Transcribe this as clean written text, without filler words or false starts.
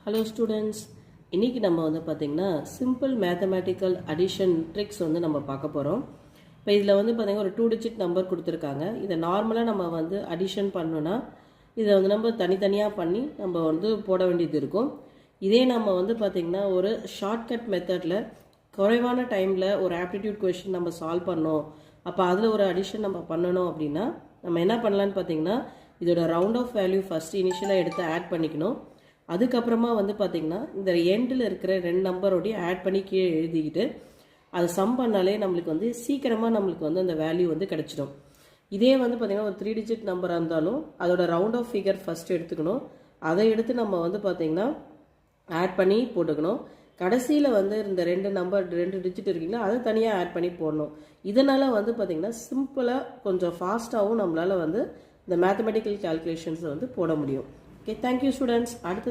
Hello students, இன்றைக்கி நம்ம வந்து பார்த்திங்கன்னா சிம்பிள் மேத்தமேட்டிக்கல் அடிஷன் ட்ரிக்ஸ் வந்து நம்ம பார்க்க போகிறோம். இப்போ இதில் வந்து பார்த்திங்கன்னா ஒரு 2 டிஜிட் நம்பர் கொடுத்துருக்காங்க. இதை நார்மலாக நம்ம வந்து அடிஷன் பண்ணோன்னா இதை வந்து நம்ம தனித்தனியாக பண்ணி நம்ம வந்து போட வேண்டியது இருக்கும். இதே நம்ம வந்து பார்த்திங்கன்னா ஒரு ஷார்ட்கட் மெத்தடில் குறைவான டைமில் ஒரு ஆப்டிடியூட் கொஷின் நம்ம சால்வ் பண்ணோம், அப்போ அதில் ஒரு அடிஷன் நம்ம பண்ணணும் அப்படின்னா நம்ம என்ன பண்ணலான்னு பார்த்திங்கன்னா இதோட ரவுண்ட் ஆஃப் வேல்யூ ஃபஸ்ட்டு இனிஷியலாக எடுத்து ஆட் பண்ணிக்கணும். அதுக்கப்புறமா வந்து பார்த்திங்கன்னா இந்த எண்டில் இருக்கிற 2 நம்பரோடையும் ஆட் பண்ணி கீழே எழுதிக்கிட்டு அதை சம் பண்ணாலே நம்மளுக்கு வந்து சீக்கிரமாக நம்மளுக்கு வந்து அந்த வேல்யூ வந்து கிடச்சிடும். இதே வந்து பார்த்திங்கன்னா ஒரு 3 டிஜிட் நம்பராக இருந்தாலும் அதோட ரவுண்ட் ஆஃப் ஃபிகர் ஃபஸ்ட்டு எடுத்துக்கணும். அதை எடுத்து நம்ம வந்து பார்த்திங்கன்னா ஆட் பண்ணி போட்டுக்கணும். கடைசியில் வந்து இந்த 2 டிஜிட் இருக்குங்களா அதை தனியாக ஆட் பண்ணி போடணும். இதனால் வந்து பார்த்திங்கன்னா சிம்பிளாக கொஞ்சம் ஃபாஸ்ட்டாகவும் நம்மளால் வந்து இந்த மேத்தமெட்டிக்கல் கால்குலேஷன்ஸை வந்து போட முடியும். Okay, thank you students. அடுத்தது